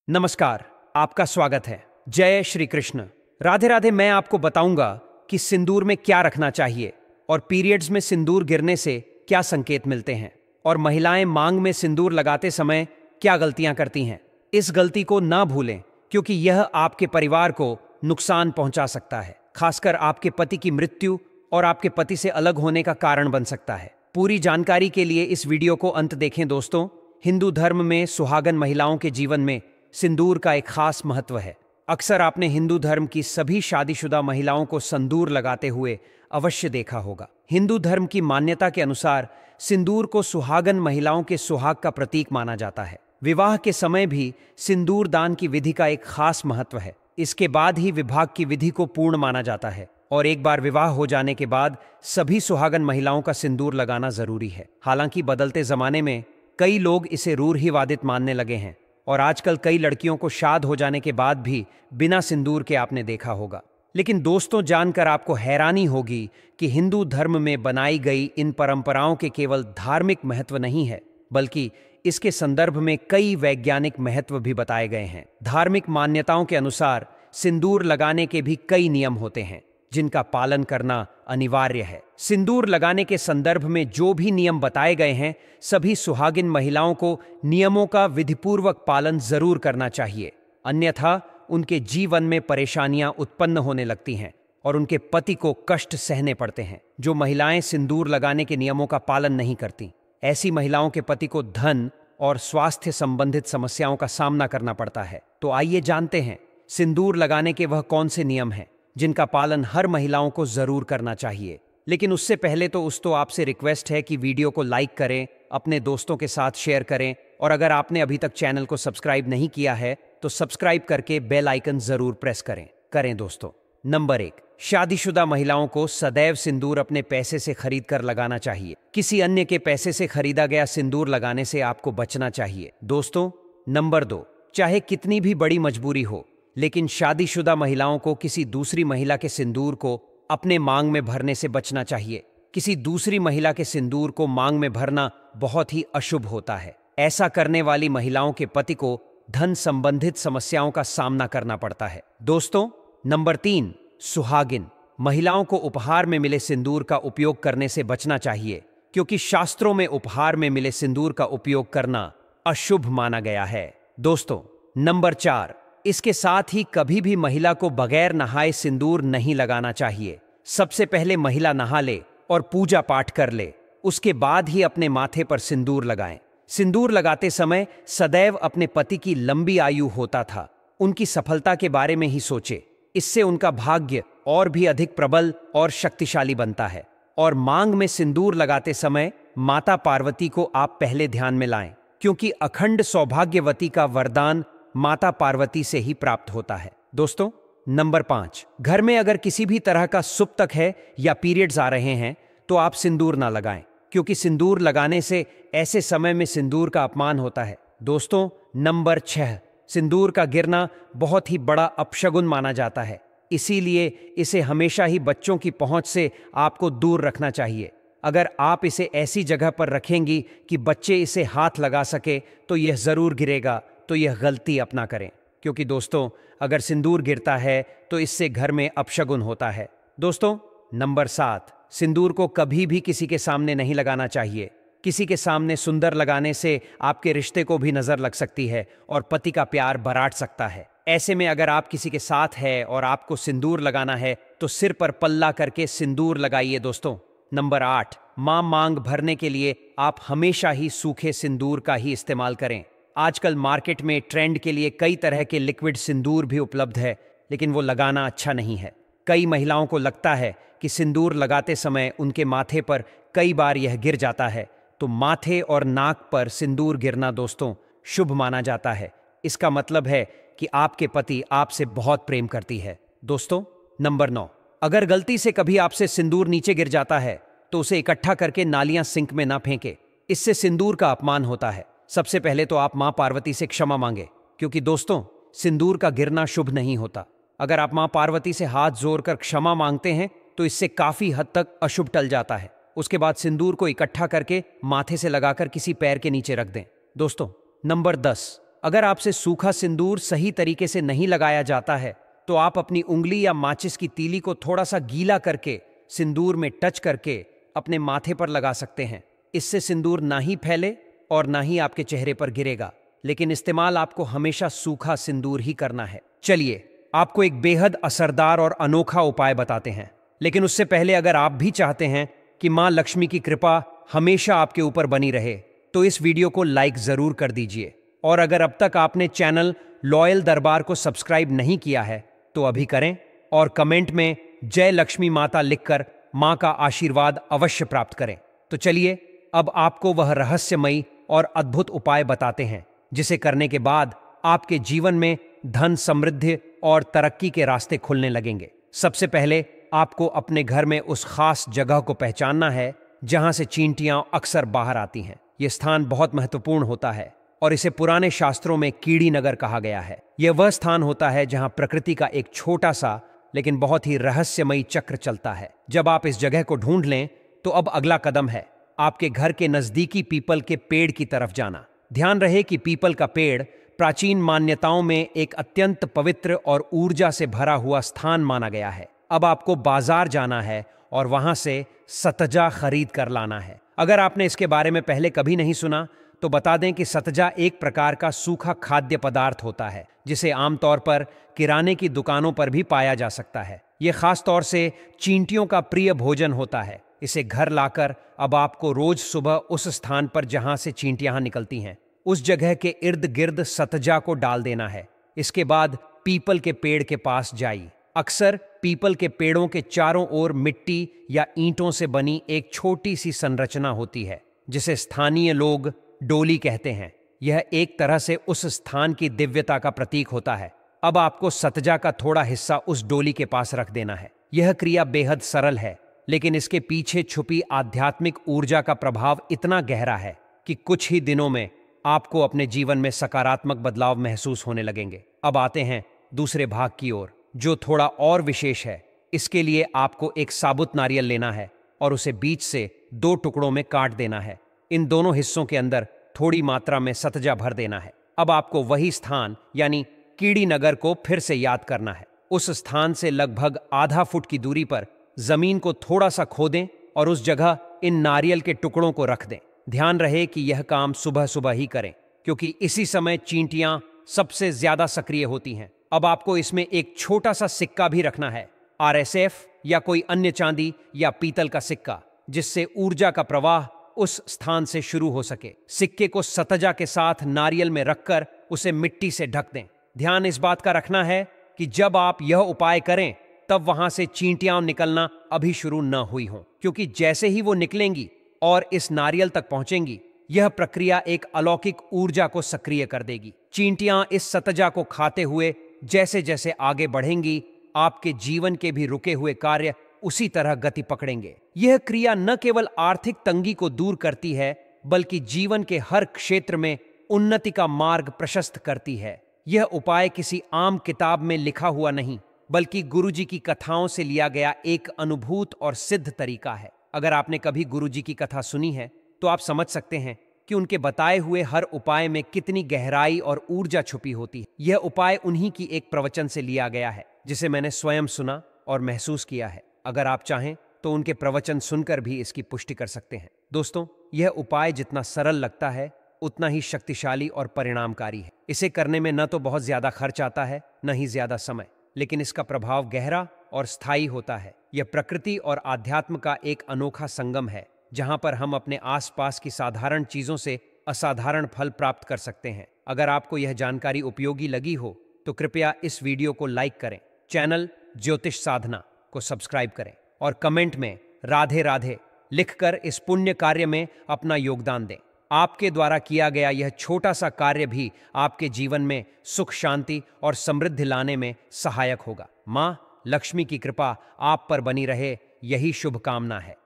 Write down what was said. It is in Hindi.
नमस्कार, आपका स्वागत है। जय श्री कृष्ण। राधे राधे। मैं आपको बताऊंगा कि सिंदूर में क्या रखना चाहिए और पीरियड्स में सिंदूर गिरने से क्या संकेत मिलते हैं और महिलाएं मांग में सिंदूर लगाते समय क्या गलतियां करती हैं। इस गलती को ना भूलें क्योंकि यह आपके परिवार को नुकसान पहुंचा सकता है, खासकर आपके पति की मृत्यु और आपके पति से अलग होने का कारण बन सकता है। पूरी जानकारी के लिए इस वीडियो को अंत देखें। दोस्तों, हिंदू धर्म में सुहागन महिलाओं के जीवन में सिंदूर का एक खास महत्व है। अक्सर आपने हिंदू धर्म की सभी शादीशुदा महिलाओं को सिंदूर लगाते हुए अवश्य देखा होगा। हिंदू धर्म की मान्यता के अनुसार सिंदूर को सुहागन महिलाओं के सुहाग का प्रतीक माना जाता है। विवाह के समय भी सिंदूर दान की विधि का एक खास महत्व है। इसके बाद ही विवाह की विधि को पूर्ण माना जाता है और एक बार विवाह हो जाने के बाद सभी सुहागन महिलाओं का सिंदूर लगाना जरूरी है। हालांकि बदलते जमाने में कई लोग इसे रूढ़िवादित मानने लगे हैं और आजकल कई लड़कियों को शादी हो जाने के बाद भी बिना सिंदूर के आपने देखा होगा। लेकिन दोस्तों, जानकर आपको हैरानी होगी कि हिंदू धर्म में बनाई गई इन परंपराओं के केवल धार्मिक महत्व नहीं है, बल्कि इसके संदर्भ में कई वैज्ञानिक महत्व भी बताए गए हैं। धार्मिक मान्यताओं के अनुसार सिंदूर लगाने के भी कई नियम होते हैं जिनका पालन करना अनिवार्य है। सिंदूर लगाने के संदर्भ में जो भी नियम बताए गए हैं, सभी सुहागिन महिलाओं को नियमों का विधिपूर्वक पालन जरूर करना चाहिए, अन्यथा उनके जीवन में परेशानियां उत्पन्न होने लगती हैं और उनके पति को कष्ट सहने पड़ते हैं। जो महिलाएं सिंदूर लगाने के नियमों का पालन नहीं करती, ऐसी महिलाओं के पति को धन और स्वास्थ्य संबंधित समस्याओं का सामना करना पड़ता है। तो आइए जानते हैं सिंदूर लगाने के वह कौन से नियम हैं जिनका पालन हर महिलाओं को जरूर करना चाहिए। लेकिन उससे पहले तो आपसे रिक्वेस्ट है कि वीडियो को लाइक करें, अपने दोस्तों के साथ शेयर करें और अगर आपने अभी तक चैनल को सब्सक्राइब नहीं किया है तो सब्सक्राइब करके बेल आइकन जरूर प्रेस करें दोस्तों। नंबर 1, शादीशुदा महिलाओं को सदैव सिंदूर अपने पैसे से खरीद कर लगाना चाहिए। किसी अन्य के पैसे से खरीदा गया सिंदूर लगाने से आपको बचना चाहिए दोस्तों। नंबर 2, चाहे कितनी भी बड़ी मजबूरी हो, लेकिन शादीशुदा महिलाओं को किसी दूसरी महिला के सिंदूर को अपने मांग में भरने से बचना चाहिए। किसी दूसरी महिला के सिंदूर को मांग में भरना बहुत ही अशुभ होता है। ऐसा करने वाली महिलाओं के पति को धन संबंधित समस्याओं का सामना करना पड़ता है दोस्तों। नंबर 3, सुहागिन महिलाओं को उपहार में मिले सिंदूर का उपयोग करने से बचना चाहिए, क्योंकि शास्त्रों में उपहार में मिले सिंदूर का उपयोग करना अशुभ माना गया है दोस्तों। नंबर 4, इसके साथ ही कभी भी महिला को बगैर नहाए सिंदूर नहीं लगाना चाहिए। सबसे पहले महिला नहा ले और पूजा पाठ कर ले, उसके बाद ही अपने माथे पर सिंदूर लगाएं। सिंदूर लगाते समय सदैव अपने पति की लंबी आयु होता था, उनकी सफलता के बारे में ही सोचे। इससे उनका भाग्य और भी अधिक प्रबल और शक्तिशाली बनता है। और मांग में सिंदूर लगाते समय माता पार्वती को आप पहले ध्यान में लाएं, क्योंकि अखंड सौभाग्यवती का वरदान माता पार्वती से ही प्राप्त होता है दोस्तों। नंबर 5, घर में अगर किसी भी तरह का सुप्तक है या पीरियड्स आ रहे हैं तो आप सिंदूर ना लगाएं, क्योंकि सिंदूर लगाने से ऐसे समय में सिंदूर का अपमान होता है दोस्तों। नंबर 6, सिंदूर का गिरना बहुत ही बड़ा अपशगुन माना जाता है, इसीलिए इसे हमेशा ही बच्चों की पहुंच से आपको दूर रखना चाहिए। अगर आप इसे ऐसी जगह पर रखेंगी कि बच्चे इसे हाथ लगा सके तो यह जरूर गिरेगा, तो यह गलती अपना करें, क्योंकि दोस्तों अगर सिंदूर गिरता है तो इससे घर में अपशगुन होता है दोस्तों। नंबर 7, सिंदूर को कभी भी किसी के सामने नहीं लगाना चाहिए। किसी के सामने सुंदर लगाने से आपके रिश्ते को भी नजर लग सकती है और पति का प्यार बराट सकता है। ऐसे में अगर आप किसी के साथ है और आपको सिंदूर लगाना है तो सिर पर पल्ला करके सिंदूर लगाइए दोस्तों। नंबर 8, मांग भरने के लिए आप हमेशा ही सूखे सिंदूर का ही इस्तेमाल करें। आजकल मार्केट में ट्रेंड के लिए कई तरह के लिक्विड सिंदूर भी उपलब्ध है, लेकिन वो लगाना अच्छा नहीं है। कई महिलाओं को लगता है कि सिंदूर लगाते समय उनके माथे पर कई बार यह गिर जाता है, तो माथे और नाक पर सिंदूर गिरना दोस्तों शुभ माना जाता है। इसका मतलब है कि आपके पति आपसे बहुत प्रेम करती है दोस्तों। नंबर 9, अगर गलती से कभी आपसे सिंदूर नीचे गिर जाता है तो उसे इकट्ठा करके नालियां सिंक में ना फेंके, इससे सिंदूर का अपमान होता है। सबसे पहले तो आप मां पार्वती से क्षमा मांगे, क्योंकि दोस्तों सिंदूर का गिरना शुभ नहीं होता। अगर आप मां पार्वती से हाथ जोड़कर क्षमा मांगते हैं तो इससे काफी हद तक अशुभ टल जाता है। उसके बाद सिंदूर को इकट्ठा करके माथे से लगाकर किसी पैर के नीचे रख दें दोस्तों। नंबर 10, अगर आपसे सूखा सिंदूर सही तरीके से नहीं लगाया जाता है तो आप अपनी उंगली या माचिस की तीली को थोड़ा सा गीला करके सिंदूर में टच करके अपने माथे पर लगा सकते हैं। इससे सिंदूर ना ही फैले और ना ही आपके चेहरे पर गिरेगा, लेकिन इस्तेमाल आपको हमेशा सूखा सिंदूर ही करना है। चलिए आपको एक बेहद असरदार और अनोखा उपाय बताते हैं, लेकिन उससे पहले अगर आप भी चाहते हैं कि मां लक्ष्मी की कृपा हमेशा आपके ऊपर बनी रहे तो इस वीडियो को लाइक जरूर कर दीजिए। और अगर अब तक आपने चैनल लॉयल दरबार को सब्सक्राइब नहीं किया है तो अभी करें और कमेंट में जय लक्ष्मी माता लिखकर मां का आशीर्वाद अवश्य प्राप्त करें। तो चलिए अब आपको वह रहस्यमयी और अद्भुत उपाय बताते हैं जिसे करने के बाद आपके जीवन में धन, समृद्धि और तरक्की के रास्ते खुलने लगेंगे। सबसे पहले आपको अपने घर में उस खास जगह को पहचानना है जहां से चींटियां अक्सर बाहर आती हैं। यह स्थान बहुत महत्वपूर्ण होता है और इसे पुराने शास्त्रों में कीड़ी नगर कहा गया है। यह वह स्थान होता है जहां प्रकृति का एक छोटा सा लेकिन बहुत ही रहस्यमयी चक्र चलता है। जब आप इस जगह को ढूंढ लें तो अब अगला कदम है आपके घर के नजदीकी पीपल के पेड़ की तरफ जाना। ध्यान रहे कि पीपल का पेड़ प्राचीन मान्यताओं में एक अत्यंत पवित्र और ऊर्जा से भरा हुआ स्थान माना गया है। अब आपको बाजार जाना है और वहां से सतजा खरीद कर लाना है। अगर आपने इसके बारे में पहले कभी नहीं सुना तो बता दें कि सतजा एक प्रकार का सूखा खाद्य पदार्थ होता है जिसे आमतौर पर किराने की दुकानों पर भी पाया जा सकता है। यह खास तौर से चींटियों का प्रिय भोजन होता है। इसे घर लाकर अब आपको रोज सुबह उस स्थान पर जहां से चींटियां निकलती हैं उस जगह के इर्द गिर्द सतजा को डाल देना है। इसके बाद पीपल के पेड़ के पास जाइए। अक्सर पीपल के पेड़ों के चारों ओर मिट्टी या ईंटों से बनी एक छोटी सी संरचना होती है जिसे स्थानीय लोग डोली कहते हैं। यह एक तरह से उस स्थान की दिव्यता का प्रतीक होता है। अब आपको सतजा का थोड़ा हिस्सा उस डोली के पास रख देना है। यह क्रिया बेहद सरल है, लेकिन इसके पीछे छुपी आध्यात्मिक ऊर्जा का प्रभाव इतना गहरा है कि कुछ ही दिनों में आपको अपने जीवन में सकारात्मक बदलाव महसूस होने लगेंगे। अब आते हैं दूसरे भाग की ओर, जो थोड़ा और विशेष है। इसके लिए आपको एक साबुत नारियल लेना है और उसे बीच से 2 टुकड़ों में काट देना है। इन दोनों हिस्सों के अंदर थोड़ी मात्रा में सतजा भर देना है। अब आपको वही स्थान यानी कीड़ी नगर को फिर से याद करना है। उस स्थान से लगभग आधा फुट की दूरी पर जमीन को थोड़ा सा खोदें और उस जगह इन नारियल के टुकड़ों को रख दें। ध्यान रहे कि यह काम सुबह सुबह ही करें क्योंकि इसी समय चींटियां सबसे ज्यादा सक्रिय होती हैं। अब आपको इसमें एक छोटा सा सिक्का भी रखना है, RSF या कोई अन्य चांदी या पीतल का सिक्का, जिससे ऊर्जा का प्रवाह उस स्थान से शुरू हो सके। सिक्के को सतजा के साथ नारियल में रखकर उसे मिट्टी से ढक दें। ध्यान इस बात का रखना है कि जब आप यह उपाय करें तब वहां से चींटियां निकलना अभी शुरू न हुई हों, क्योंकि जैसे ही वो निकलेंगी और इस नारियल तक पहुंचेंगी यह प्रक्रिया एक अलौकिक ऊर्जा को सक्रिय कर देगी। चींटियां इस सतजा को खाते हुए जैसे जैसे आगे बढ़ेंगी आपके जीवन के भी रुके हुए कार्य उसी तरह गति पकड़ेंगे। यह क्रिया न केवल आर्थिक तंगी को दूर करती है बल्कि जीवन के हर क्षेत्र में उन्नति का मार्ग प्रशस्त करती है। यह उपाय किसी आम किताब में लिखा हुआ नहीं बल्कि गुरुजी की कथाओं से लिया गया एक अनुभूत और सिद्ध तरीका है। अगर आपने कभी गुरुजी की कथा सुनी है तो आप समझ सकते हैं कि उनके बताए हुए हर उपाय में कितनी गहराई और ऊर्जा छुपी होती है। यह उपाय उन्हीं की एक प्रवचन से लिया गया है जिसे मैंने स्वयं सुना और महसूस किया है। अगर आप चाहें तो उनके प्रवचन सुनकर भी इसकी पुष्टि कर सकते हैं। दोस्तों, यह उपाय जितना सरल लगता है उतना ही शक्तिशाली और परिणामकारी है। इसे करने में न तो बहुत ज्यादा खर्च आता है न ही ज्यादा समय, लेकिन इसका प्रभाव गहरा और स्थायी होता है। यह प्रकृति और आध्यात्म का एक अनोखा संगम है जहां पर हम अपने आसपास की साधारण चीजों से असाधारण फल प्राप्त कर सकते हैं। अगर आपको यह जानकारी उपयोगी लगी हो तो कृपया इस वीडियो को लाइक करें, चैनल ज्योतिष साधना को सब्सक्राइब करें और कमेंट में राधे राधे लिखकर इस पुण्य कार्य में अपना योगदान दें। आपके द्वारा किया गया यह छोटा सा कार्य भी आपके जीवन में सुख, शांति और समृद्धि लाने में सहायक होगा। मां लक्ष्मी की कृपा आप पर बनी रहे, यही शुभकामना है।